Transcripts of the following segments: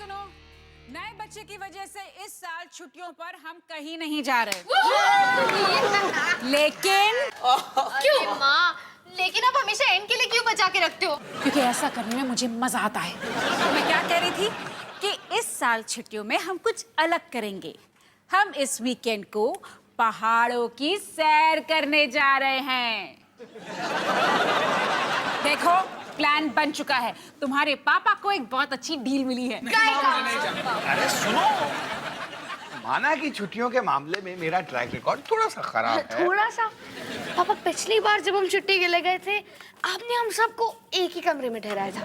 सुनो, नए बच्चे की वजह से इस साल छुट्टियों पर हम कहीं नहीं जा रहे। लेकिन क्यों माँ? लेकिन आप हमेशा एंड के लिए क्यों बचा के रखते हो? क्योंकि ऐसा करने में मुझे मजा आता है। तो मैं क्या कह रही थी कि इस साल छुट्टियों में हम कुछ अलग करेंगे। हम इस वीकेंड को पहाड़ों की सैर करने जा रहे हैं। देखो, प्लान बन चुका है। तुम्हारे पापा को एक बहुत अच्छी डील मिली है। अरे सुनो, माना कि छुट्टियों के मामले में मेरा ट्रैक रिकॉर्ड थोड़ा सा खराब है। थोड़ा सा? पापा, पिछली बार जब हम छुट्टी के लिए गए थे, आपने हम सबको एक ही कमरे में ठहराया था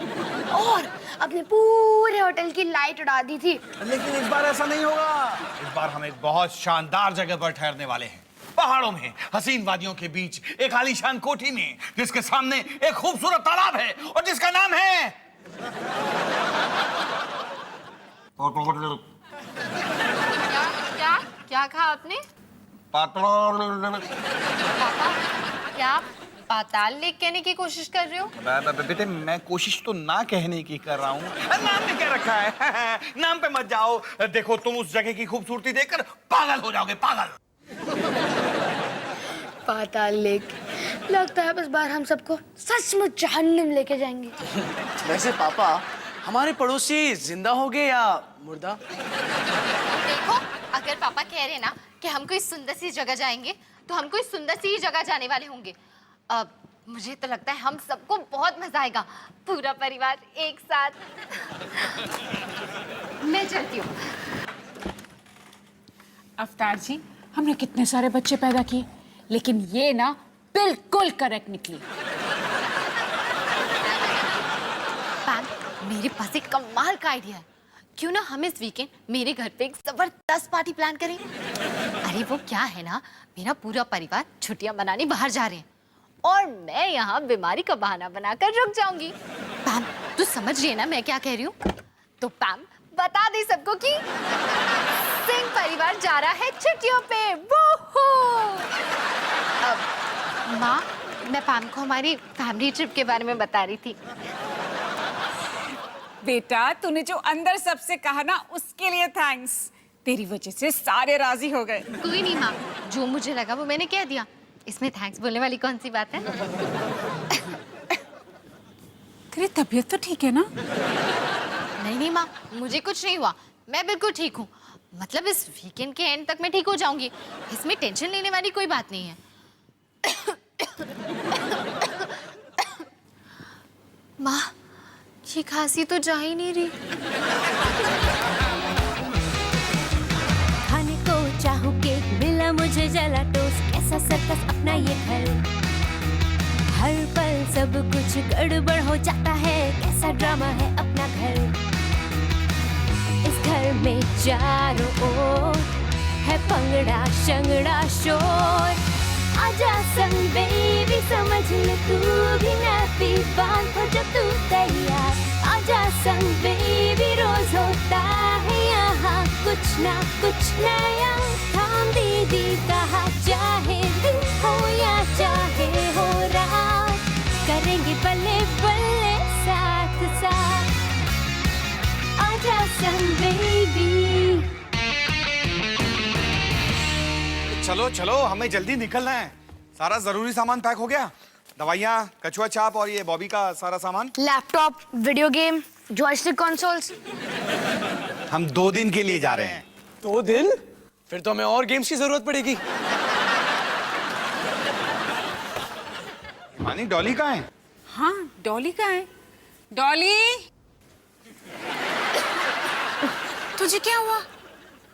और अपने पूरे होटल की लाइट उड़ा दी थी। लेकिन इस बार ऐसा नहीं होगा। इस बार हम एक बहुत शानदार जगह पर ठहरने वाले हैं, पहाड़ों में, हसीन वादियों के बीच, एक आलीशान कोठी में, जिसके सामने एक खूबसूरत तालाब है और जिसका नाम है क्या क्या कहा आपने? पापा, क्या पाताल लेक कहने की कोशिश कर रहे हो? बेटे, मैं कोशिश तो ना कहने की कर रहा हूँ। नाम में क्या रखा है? नाम पे मत जाओ। देखो, तुम उस जगह की खूबसूरती देखकर पागल हो जाओगे, पागल। पाताल लेक, लगता है इस बार हम सबको सचमुच जहन्नुम लेके जाएंगे। वैसे पापा, हमारे पड़ोसी जिंदा हो गए या मुर्दा? देखो, अगर पापा कह रहे ना कि हम कोई सुंदर सी जगह जाएंगे, तो हम कोई सुंदर सी जगह जाने वाले होंगे। अब मुझे तो लगता है हम सबको बहुत मजा आएगा, पूरा परिवार एक साथ। मैं चलती हूँ। अवतार जी, हमने कितने सारे बच्चे पैदा किए, लेकिन ये ना बिल्कुल करेक्ट निकली। पैम, मेरे पास एक कमाल का आइडिया है। क्यों ना हम इस वीकेंड मेरे घर पे एक जबरदस्त पार्टी प्लान करें? अरे वो क्या है ना, मेरा पूरा परिवार छुट्टियां मनाने बाहर जा रहे हैं और मैं यहाँ बीमारी का बहाना बनाकर रुक जाऊंगी। पैम, तू समझ रही है ना मैं क्या कह रही हूँ? तो पैम, बता दे सबको कि सिंह परिवार जा रहा है छुट्टियों पे। माँ, मैं पैम को हमारी फैमिली ट्रिप के बारे में बता रही थी। बेटा, तूने जो अंदर सबसे कहा ना, उसके लिए थैंक्स। तेरी वजह से सारे राजी हो गए। कोई नहीं माँ, जो मुझे लगा वो मैंने कह दिया। इसमें थैंक्स बोलने वाली कौन सी बात है? तेरी तबीयत तो ठीक है ना? नहीं माँ, मुझे कुछ नहीं हुआ, मैं बिल्कुल ठीक हूँ। मतलब इस वीकेंड के एंड तक मैं ठीक हो जाऊंगी, इसमें टेंशन लेने वाली कोई बात नहीं है। माँ, ये खांसी तो जा ही नहीं रही। खाने को चाहूं केक, मिला मुझे जला टोस्ट, कैसा सर्कस अपना ये घर। हर पल सब कुछ गड़बड़ हो जाता है, कैसा ड्रामा है अपना घर। इस घर में चारों ओर है पंगड़ा शंगड़ा शोर। आजा संग बेबी, समझ ले तू भी नैपी बांध हो जब तू तैयार। आजा संग बेबी, रोज होता है यहाँ कुछ ना कुछ नया। थाम दीदी कहा, चाहे दिन हो या चाहे हो रात, करेंगे बल्ले बल्ले साथ साथ। आजा संग बेबी। चलो चलो, हमें जल्दी निकलना है। सारा जरूरी सामान पैक हो गया? दवाइयाँ, कछुआ छाप और ये बॉबी का सारा सामान? Laptop, video game, joystick consoles. हम 2 दिन के लिए जा रहे हैं। 2 दिन? फिर तो हमें और गेम्स की जरूरत पड़ेगी। मानी, डॉली कहाँ है? हाँ, डॉली कहाँ है? डॉली, तुझे क्या हुआ?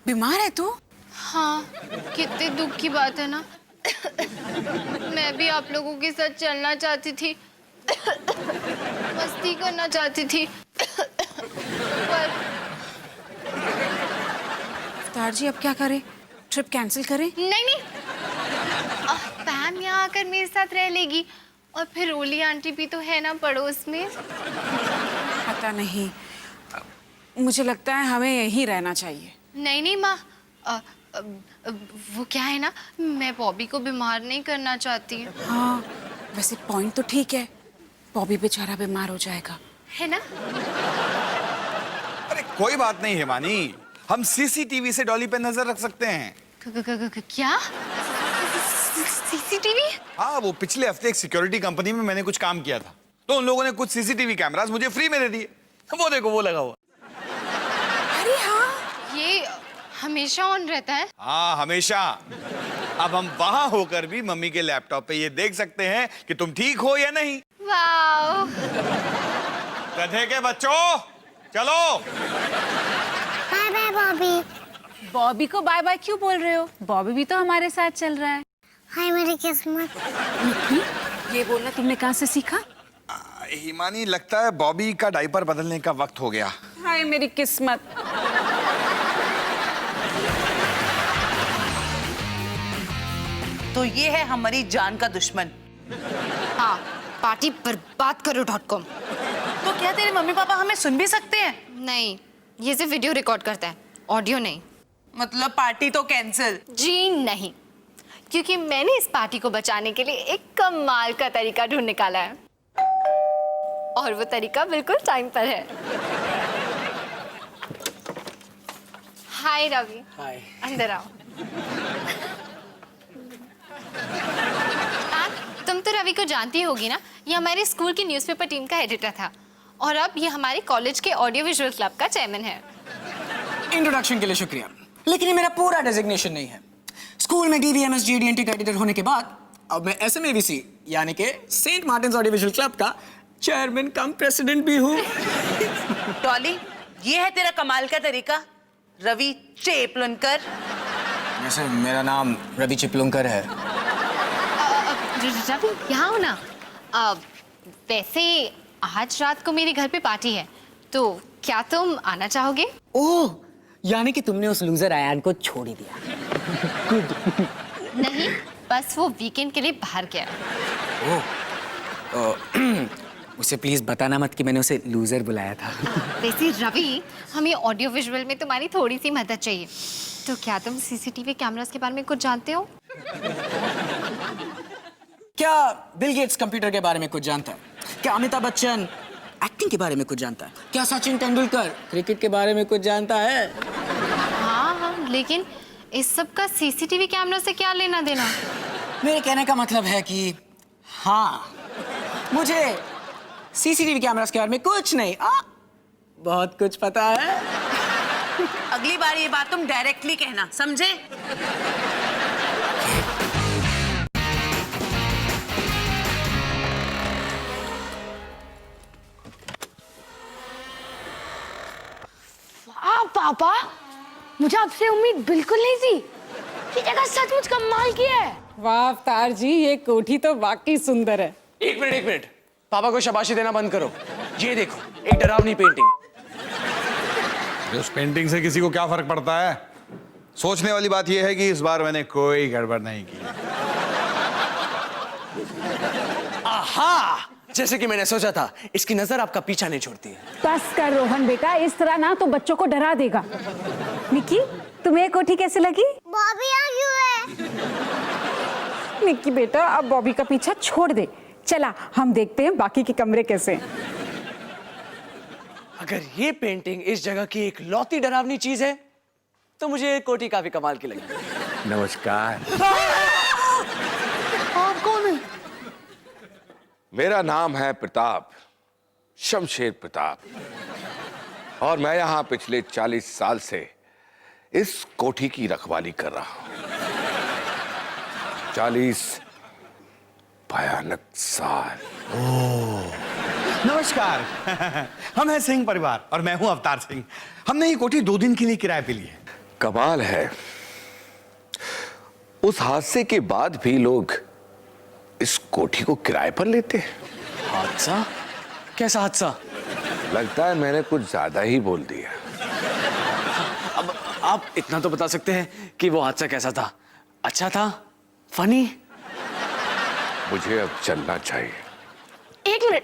बीमार है तू? हाँ, कितने दुख की बात है ना। मैं भी आप लोगों के साथ चलना चाहती थी, मस्ती करना चाहती थी, पर अवतार जी, अब क्या करें? ट्रिप कैंसिल करें? नहीं। पैम यहाँ आकर मेरे साथ रह लेगी और फिर ओली आंटी भी तो है ना पड़ोस में। पता नहीं, मुझे लगता है हमें यहीं रहना चाहिए। नहीं माँ, वो क्या है ना, मैं बॉबी को बीमार नहीं करना चाहती। हाँ, वैसे पॉइंट तो ठीक है, बॉबी बेचारा बीमार हो जाएगा, है ना? अरे कोई बात नहीं हिमानी, हम सीसीटीवी से डॉली पे नजर रख सकते हैं। क्या? सीसीटीवी? हाँ, वो पिछले हफ्ते एक सिक्योरिटी कंपनी में मैंने कुछ काम किया था, तो उन लोगों ने कुछ सीसीटीवी कैमरास मुझे फ्री में दे दिए। वो देखो, वो लगा हुआ। अरे हाँ, ये हमेशा ऑन रहता है? हाँ, हमेशा। अब हम वहां होकर भी मम्मी के लैपटॉप पे ये देख सकते हैं कि तुम ठीक हो या नहीं। वाओ! गधे के बच्चों, चलो। Bye bye Bobby. बॉबी को बाय बाय क्यों बोल रहे हो? बॉबी भी तो हमारे साथ चल रहा है। हाय मेरी किस्मत। ये बोलना तुमने कहाँ से सीखा? हिमानी, लगता है बॉबी का डायपर बदलने का वक्त हो गया। हाय मेरी किस्मत। तो ये है हमारी जान का दुश्मन। हाँ, पार्टी बर्बाद करो.com। तो क्या तेरे मम्मी पापा हमें सुन भी सकते हैं? नहीं, ये सिर्फ वीडियो रिकॉर्ड करता है, ऑडियो नहीं। मतलब पार्टी तो कैंसिल? जी नहीं, क्योंकि मैंने इस पार्टी को बचाने के लिए एक कमाल का तरीका ढूंढ निकाला है, और वो तरीका बिल्कुल टाइम पर है। हाय रवि। हाय। अंदर आओ। तुम तो रवि को जानती होगी ना, ये हमारे स्कूल की न्यूज़पेपर टीम का एडिटर था, और अब ये हमारे कॉलेज के ऑडियो विजुअल क्लब का चेयरमैन है। इंट्रोडक्शन के लिए शुक्रिया, लेकिन ये मेरा पूरा डेजिग्नेशन नहीं है। स्कूल में DVMS GD&T का एडिटर होने के बाद अब मैं SMAVC यानी कि Saint Martin's audio visual club का चेयरमैन कम प्रेसिडेंट भी हूँ। डॉली, ये है तेरा कमाल का तरीका, रवि चेपलुनकर। वैसे मेरा नाम रवि चिपलुंकर है। रवि, यहाँ हो ना। वैसे आज रात को मेरे घर पे पार्टी है, तो क्या तुम आना चाहोगे? ओह, यानी कि तुमने उस लूजर अयान को छोड़ ही दिया। नहीं, बस वो वीकेंड के लिए बाहर गया। उसे प्लीज बताना मत कि मैंने उसे लूजर बुलाया था। वैसे रवि, हमें ऑडियो विजुअल में तुम्हारी थोड़ी सी मदद चाहिए। तो क्या तुम CCTV कैमरास के बारे में कुछ जानते हो? क्या बिल गेट्स कंप्यूटर के बारे में कुछ जानता है? क्या अमिताभ बच्चन एक्टिंग के बारे में कुछ जानता है? क्या सचिन तेंदुलकर क्रिकेट के बारे में कुछ जानता है? हाँ, लेकिन इस सब का CCTV कैमरा से क्या लेना देना? मेरे कहने का मतलब है कि हाँ, मुझे CCTV कैमरास के बारे में कुछ नहीं, बहुत कुछ पता है। अगली बार ये बात तुम डायरेक्टली कहना, समझे? पापा, मुझे आपसे उम्मीद बिल्कुल नहीं थी। ये जगह सचमुच कमाल की है। वाह अवतार जी, ये कोठी तो वाकई सुंदर है। एक मिनट, पापा को शाबाशी देना बंद करो। ये देखो, एक डरावनी पेंटिंग। उस पेंटिंग से किसी को क्या फर्क पड़ता है? सोचने वाली बात यह है कि इस बार मैंने कोई गड़बड़ नहीं की। आहा, जैसे कि मैंने सोचा था, इसकी नजर आपका पीछा नहीं छोड़ती है। बस कर रोहन बेटा, इस तरह ना तो बच्चों को डरा देगा। निक्की, तुम्हें कोठी कैसे लगी? बॉबी आ क्यों है? निक्की बेटा, अब बॉबी का पीछा छोड़ दे। चला, हम देखते हैं बाकी के कमरे कैसे हैं। अगर ये पेंटिंग इस जगह की एक लौती डरावनी चीज है, तो मुझे कोठी काफी कमाल की लगी। नमस्कार। आप कौन है? मेरा नाम है प्रताप, शमशेर प्रताप, और मैं यहाँ पिछले 40 साल से इस कोठी की रखवाली कर रहा हूँ। 40 भयानक साल। नमस्कार। हम हैं सिंह परिवार और मैं हूं अवतार सिंह। हमने ये कोठी 2 दिन के लिए किराए पे ली है। कमाल है, उस हादसे के बाद भी लोग इस कोठी को किराए पर लेते हैं। हादसा? कैसा हादसा? लगता है मैंने कुछ ज्यादा ही बोल दिया। अब आप इतना तो बता सकते हैं कि वो हादसा कैसा था? अच्छा था? फनी? मुझे अब चलना चाहिए। एक मिनट,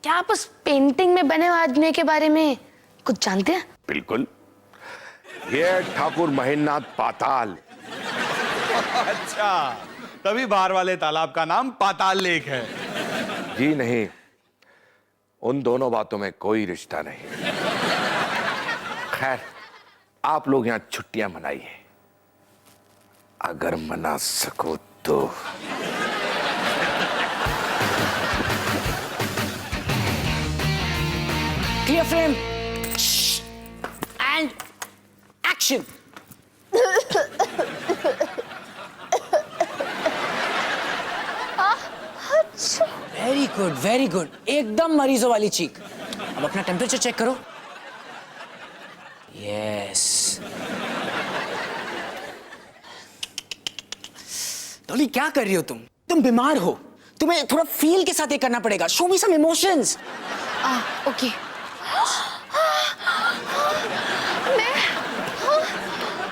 क्या आप उस पेंटिंग में बने हुए आदमी के बारे में कुछ जानते हैं? बिल्कुल, ये ठाकुर महेंद्रनाथ पाताल। अच्छा, तभी बाहर वाले तालाब का नाम पाताल लेक है। जी नहीं, उन दोनों बातों में कोई रिश्ता नहीं। खैर, आप लोग यहाँ छुट्टियां मनाइए, अगर मना सको तो। Clear frame and action. Very good, एकदम मरीजों वाली चीख। अब अपना टेम्परेचर चेक करो। यस। डॉली, क्या कर रही हो तुम? तुम बीमार हो, तुम्हें थोड़ा फील के साथ ये करना पड़ेगा। Show me some emotions. Okay.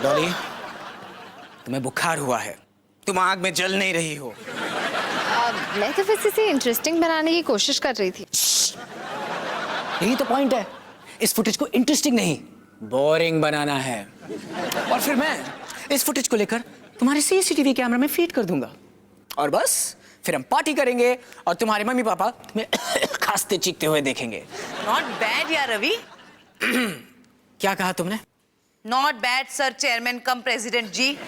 Dolly, तुम्हें बुखार हुआ है, तुम आग में जल नहीं रही हो। मैं तो बस इसे इंटरेस्टिंग बनाने की कोशिश कर रही थी। यही तो पॉइंट है, इस फुटेज को इंटरेस्टिंग नहीं, बोरिंग बनाना है। और फिर मैं इस फुटेज को लेकर तुम्हारे सीसीटीवी कैमरा में फीड कर दूंगा, और बस फिर हम पार्टी करेंगे और तुम्हारे मम्मी पापा तुम्हें खांसते चीखते हुए देखेंगे। नॉट बैड यार रवि। क्या कहा तुमने? Not bad sir chairman cum president ji.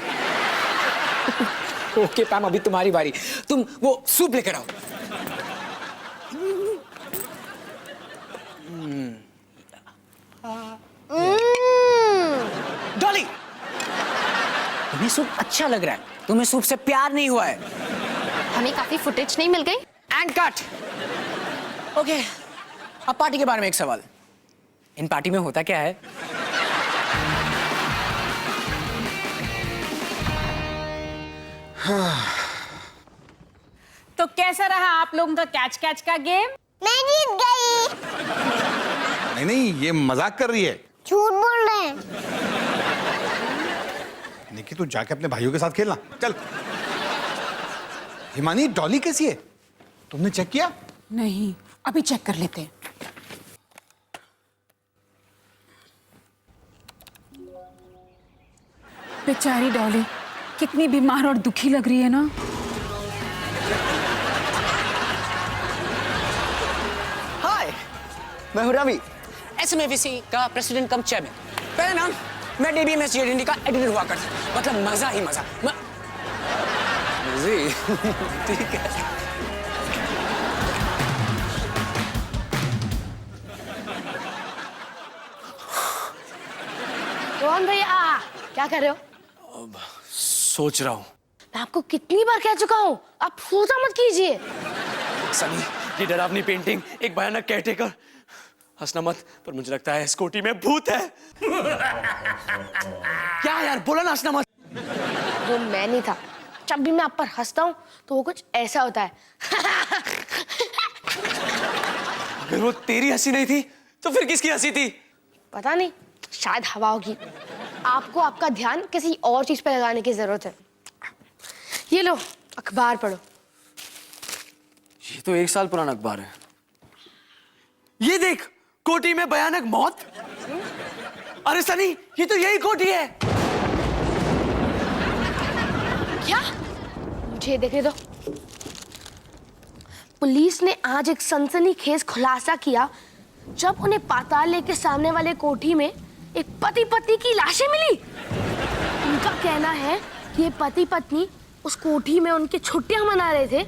Okay Pam, अभी तुम्हारी बारी। तुम वो सूप लेकर आओ। डॉली, तुम्हें सूप अच्छा लग रहा है, तुम्हें सूप से प्यार नहीं हुआ है। हमें काफी फुटेज नहीं मिल गई। And cut. ओके, अब पार्टी के बारे में एक सवाल। इन पार्टी में होता क्या है? तो कैसा रहा आप लोगों का कैच कैच का गेम? मैं जीत गई। नहीं नहीं, ये मजाक कर रही है। झूठ बोल रहे हैं। निकी, तू जाके अपने भाइयों के साथ खेलना, चल। हिमानी, डॉली कैसी है? तुमने चेक किया? नहीं, अभी चेक कर लेते हैं। बेचारी डॉली कितनी बीमार और दुखी लग रही है ना। हाय, मैं हूं रवि, एसएमएवीसी का प्रेसिडेंट कम चेयरमैन। पहले नाम मैं डीबीएमएस जीडीएनटी का एडिटर हुआ करता, मतलब मजा ही मजा। ठीक है। रोहन भैया, क्या कर रहे हो? सोच रहा हूँ। मैं आपको कितनी बार कह चुका हूँ, आप सोचा मत कीजिए। सनी, ये डरावनी पेंटिंग एक भयानक केयरटेकर। हंसना मत, पर मुझे लगता है स्कूटी में भूत है। क्या यार, बोला ना हंसना मत। वो मैं नहीं था। जब भी मैं आप पर हंसता हूँ तो वो कुछ ऐसा होता है। अगर वो तेरी हंसी नहीं थी तो फिर किसकी हंसी थी? पता नहीं, शायद हवा होगी। आपको आपका ध्यान किसी और चीज पर लगाने की जरूरत है। ये लो, अखबार पढ़ो। ये तो 1 साल पुराना अखबार है। ये देख, कोठी में भयानक मौत। अरे सनी, ये तो यही कोठी है। क्या? मुझे देखने दो। पुलिस ने आज एक सनसनीखेज खुलासा किया जब उन्हें पाताल के सामने वाले कोठी में एक पति पत्नी की लाशें मिली। उनका कहना है कि ये पति पत्नी उस कोठी में उनकी छुट्टियां मना रहे थे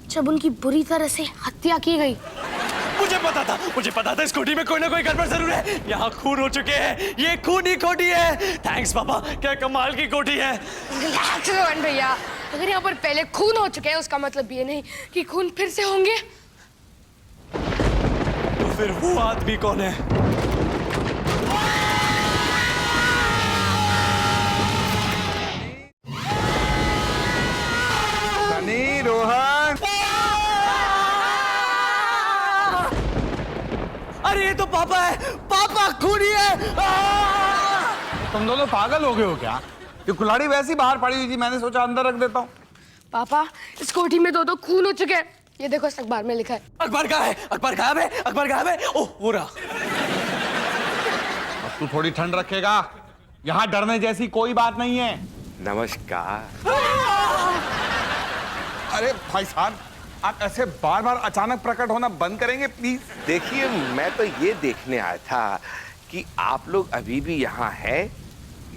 जब उनकी बुरी तरह से हत्या की गई। मुझे पता था इस कोठी में कोई ना कोई गड़बड़ जरूर है। यहाँ खून हो चुके हैं, ये खून ही कोठी है। थैंक्स पापा, क्या कमाल की कोठी है। रिलैक्स रोहन भैया, अगर यहाँ पर पहले खून हो चुके हैं उसका मतलब ये नहीं कि खून फिर से होंगे। तो फिर वो आदमी कौन है? सनी, रोहन। अरे ये तो पापा है, पापा खूनी है। तुम दोनों पागल हो गए हो क्या? ये कुल्हाड़ी वैसी बाहर पड़ी हुई थी, मैंने सोचा अंदर रख देता हूँ। पापा, इस कोठी में दो खून हो चुके हैं। ये देखो, इस अखबार में लिखा है। अखबार कहाँ है? अखबार गायब है, अखबार गायब है। ओह, वो रहा। अब तू थोड़ी ठंड रखेगा, यहाँ डरने जैसी कोई बात नहीं है। नमस्कार। अरे भाई साहब, आप ऐसे बार बार अचानक प्रकट होना बंद करेंगे प्लीज? देखिए, मैं तो ये देखने आया था कि आप लोग अभी भी यहाँ हैं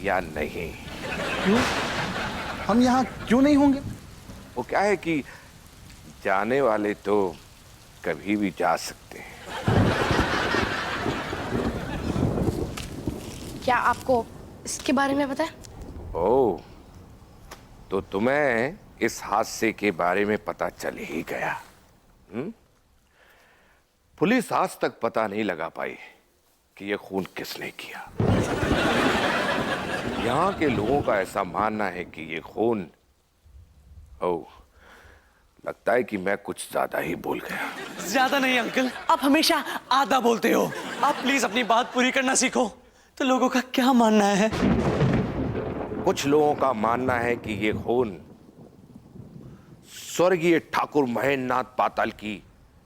या नहीं। क्यों? हम यहाँ क्यों नहीं होंगे? वो क्या है कि जाने वाले तो कभी भी जा सकते हैं। क्या आपको इसके बारे में पता है? ओह, तो तुम्हें इस हादसे के बारे में पता चल ही गया। पुलिस आज तक पता नहीं लगा पाई कि यह खून किसने किया। यहाँ के लोगों का ऐसा मानना है कि ये खून, ओह, लगता है कि मैं कुछ ज्यादा ही बोल गया। ज्यादा नहीं अंकल, आप हमेशा आधा बोलते हो। आप प्लीज अपनी बात पूरी करना सीखो। तो लोगों का क्या मानना है? कुछ लोगों का मानना है कि ये खून स्वर्गीय ठाकुर महेंद्रनाथ पाताल की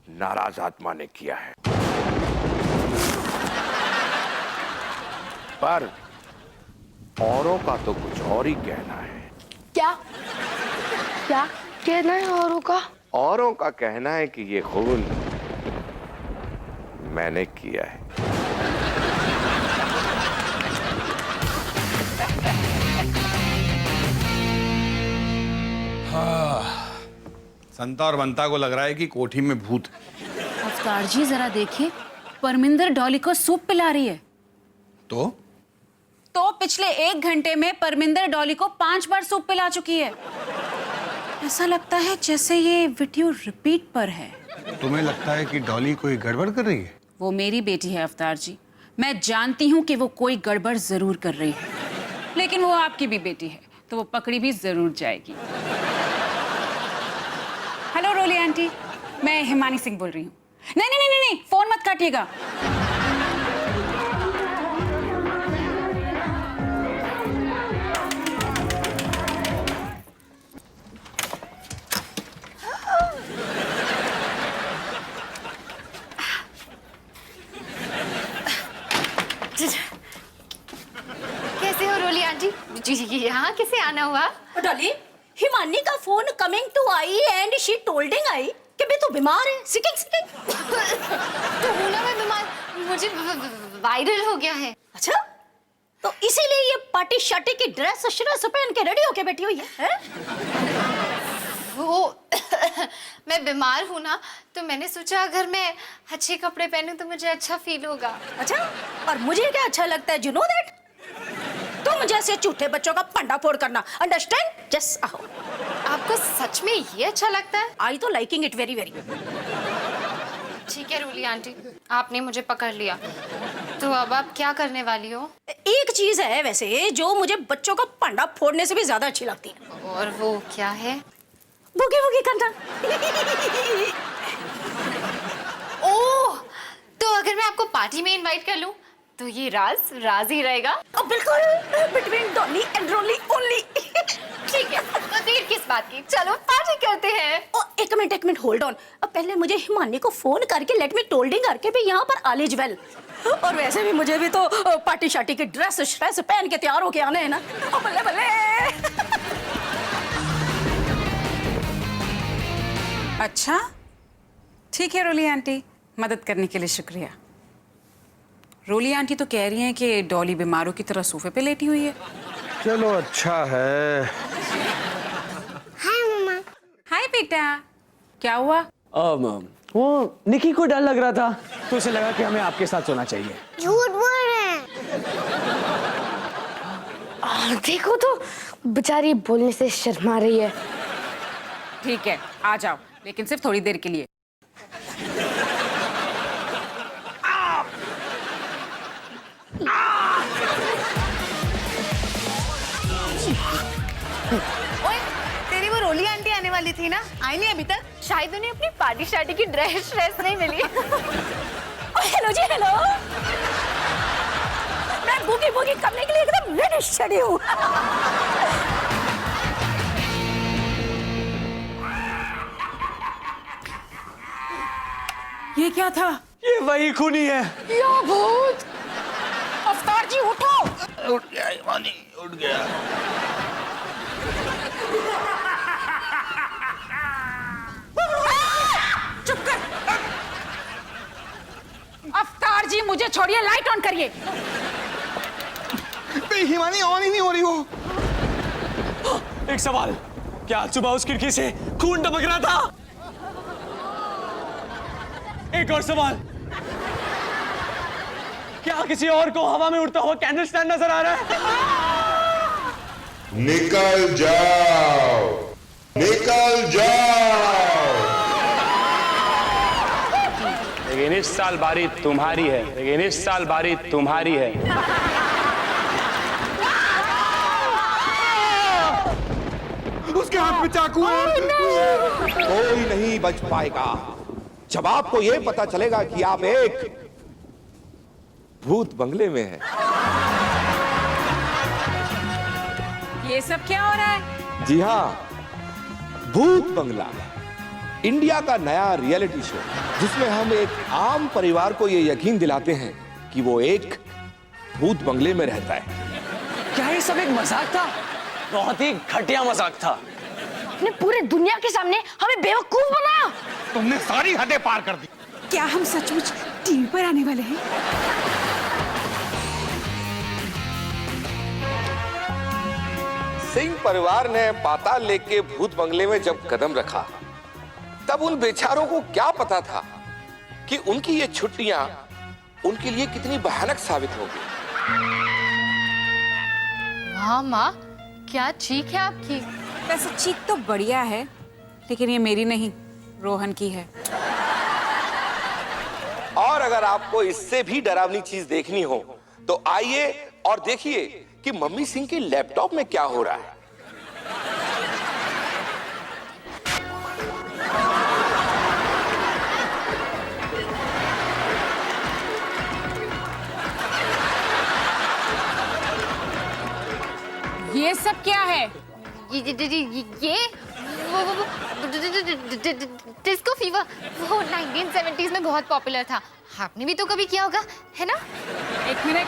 नाराज आत्मा ने किया है, पर औरों का तो कुछ और ही कहना है। क्या क्या कहना है औरों का? औरों का कहना है कि ये खून मैंने किया है। संता और बंता को लग रहा है कि कोठी में भूत है। अवतार जी जरा देखिए, परमिंदर डॉली को सूप पिला रही है। तो पिछले 1 घंटे में परमिंदर डॉली को 5 बार सूप पिला चुकी है। ऐसा लगता है जैसे ये वीडियो रिपीट पर है। तुम्हें लगता है कि डॉली कोई गड़बड़ कर रही है? वो मेरी बेटी है अवतार जी, मैं जानती हूँ कि वो कोई गड़बड़ जरूर कर रही है, लेकिन वो आपकी भी बेटी है तो वो पकड़ी भी जरूर जाएगी। हेलो रोली आंटी, मैं हिमानी सिंह बोल रही हूँ। नहीं नहीं नहीं नहीं, फोन मत काटिएगा। कैसे हो रोली आंटी? जी यहाँ कैसे आना हुआ? डॉली, हिमानी का phone coming to I and she tolding I कि बे तू बीमार है, सिकिंग। तो हूँ ना मैं बीमार, मुझे वायरल हो गया है। अच्छा, तो इसीलिए ये पार्टी शार्टी की ड्रेस पहन के रेडी होके बैठी हुई है? वो मैं बीमार हूँ ना, तो मैंने सोचा अगर मैं अच्छे कपड़े पहनूं तो मुझे अच्छा फील होगा। अच्छा, और मुझे क्या अच्छा लगता है, यू नो दैट? तुम जैसे झूठे बच्चों का पंडा फोड़ करना, अंडरस्टैंड? जस्ट आओ। आपको सच में ये अच्छा लगता है? आई तो लाइकिंग इट वेरी वेरी। ठीक है रोली आंटी, आपने मुझे पकड़ लिया, तो अब आप क्या करने वाली हो? एक चीज है वैसे जो मुझे बच्चों का पंडा फोड़ने से भी ज्यादा अच्छी लगती है। और वो क्या है? बुगी बुगी करना। ओह, तो अगर मैं आपको पार्टी में इनवाइट कर लूं तो ये राज ही रहेगा? बिल्कुल, between Dolly and Roli only. ठीक है, तो देर किस बात की, चलो पार्टी करते हैं। एक मिनट होल्ड ऑन। अब पहले मुझे हिमानी को फोन करके लेट मी टोल्डिंग करके भी यहाँ पर ऑल इज वेल। और वैसे भी मुझे भी तो पार्टी शार्टी की ड्रेस पहन के तैयार होके आने हैं ना। बल्ले बल्ले। अच्छा ठीक है रोली आंटी, मदद करने के लिए शुक्रिया। रोली आंटी तो कह रही हैं कि डॉली बीमारों की तरह सोफे पे लेटी हुई है। चलो अच्छा है। हाय मम्मा। हाय बेटा, क्या हुआ? वो निकी को डर लग रहा था तो उसे लगा कि हमें आपके साथ सोना चाहिए। झूठ बोल रहे हैं। देखो तो बेचारी बोलने से शर्मा रही है। ठीक है, आ जाओ, लेकिन सिर्फ थोड़ी देर के लिए। ओए, तेरी वो रोली आंटी आने वाली थी ना, आई नहीं अभी तक? शायद उन्हें अपनी पार्टी शार्टी की ड्रेस नहीं मिली। हेलो जी, हेलो। मैं बुगी बुगी करने के लिए एकदम रेडी शेडी हूँ। ये क्या था? ये वही खूनी है। या भूत! अवतार जी उठो। उठ गया हिमानी, उठ गया। चुप कर। अवतार सरदार जी मुझे छोड़िए, लाइट ऑन करिए। हिमानी ऑन ही नहीं हो रही हो। एक सवाल, क्या आज सुबह उस खिड़की से खून टपक रहा था? एक और सवाल, क्या किसी और को हवा में उड़ता हुआ कैंडल स्टैंड नजर आ रहा है? निकल जाओ, निकल जाओ। लेकिन इस साल बारी तुम्हारी है, लेकिन इस साल बारी तुम्हारी है। उसके हाथ में चाकू है। कोई नहीं बच पाएगा जब आपको यह पता चलेगा कि आप एक भूत बंगले में हैं। ये सब क्या हो रहा है? जी हाँ, भूत बंगला, इंडिया का नया रियलिटी शो जिसमें हम एक आम परिवार को यह यकीन दिलाते हैं कि वो एक भूत बंगले में रहता है। क्या ये सब एक मजाक था? बहुत ही घटिया मजाक था। आपने पूरे दुनिया के सामने हमें बेवकूफ बनाया। तुमने सारी हदें पार कर दी। क्या हम सचमुच टीवी पर आने वाले हैं? सिंह परिवार ने पाताल लेक के भूत बंगले में जब कदम रखा तब उन बेचारों को क्या पता था कि उनकी ये छुट्टियां उनके लिए कितनी भयानक साबित होगी। हाँ माँ, क्या चीख है आपकी? वैसे चीख तो बढ़िया है, लेकिन ये मेरी नहीं, रोहन की है। और अगर आपको इससे भी डरावनी चीज देखनी हो तो आइए और देखिए कि मम्मी सिंह के लैपटॉप में क्या हो रहा है। ये सब क्या है? ये डिस्को फीवर, वो 1970s में बहुत पॉपुलर था। आपने भी तो कभी किया होगा, है ना? एक मिनट,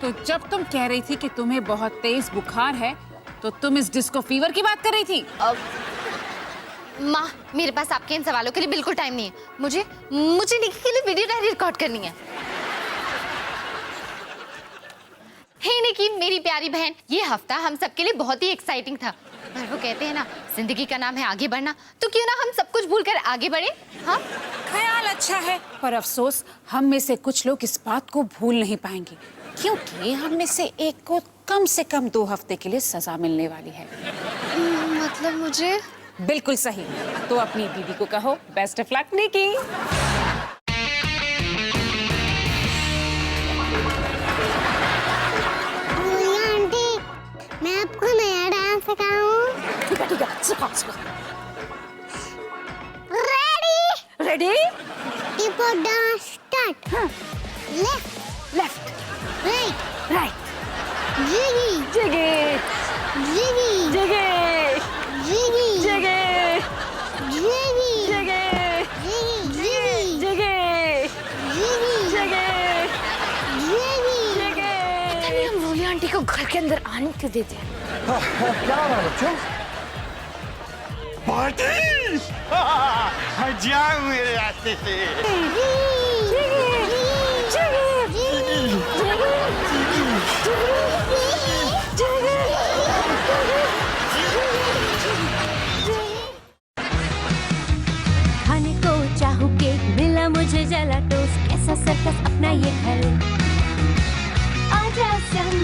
तो जब तुम कह रही थी कि तुम्हें बहुत तेज बुखार है तो तुम इस डिस्को फीवर की बात कर रही थी? माँ, मेरे पास आपके इन सवालों के लिए बिल्कुल टाइम नहीं है। मुझे निकी के लिए वीडियो डायरी रिकॉर्ड करनी है। हे निकी, मेरी प्यारी बहन, ये हफ्ता हम सबके लिए बहुत ही एक्साइटिंग था। पर वो कहते हैं ना, जिंदगी का नाम है आगे बढ़ना, तो क्यों ना हम सब कुछ भूलकर आगे बढ़े? हाँ, ख्याल अच्छा है, पर अफसोस हम में से कुछ लोग इस बात को भूल नहीं पाएंगे, क्योंकि हम में से एक को कम से कम 2 हफ्ते के लिए सजा मिलने वाली है। मतलब मुझे? बिल्कुल सही। तो अपनी दीदी को कहो बेस्ट ऑफ लक निकी। मैं आपको नया डांस सिखाऊं। ठीक है, सिखा। Ready ready? टिपो dance start. Left left, right right, जिगी जिगी, जिगी जिगी, जिगी जिगी, जिगी जिगी, जिगी जिगी, जिगी जिगी, जिगी हम रोली आंटी को घर के अंदर आने क्यों देते हैं? क्या हो रहा है बच्चों? पार्टी! जाओ मेरे रास्ते से। खाने को चाहूं केक, मिला मुझे जला टोस्ट, कैसा सर्कस अपना ये घर। आजा संग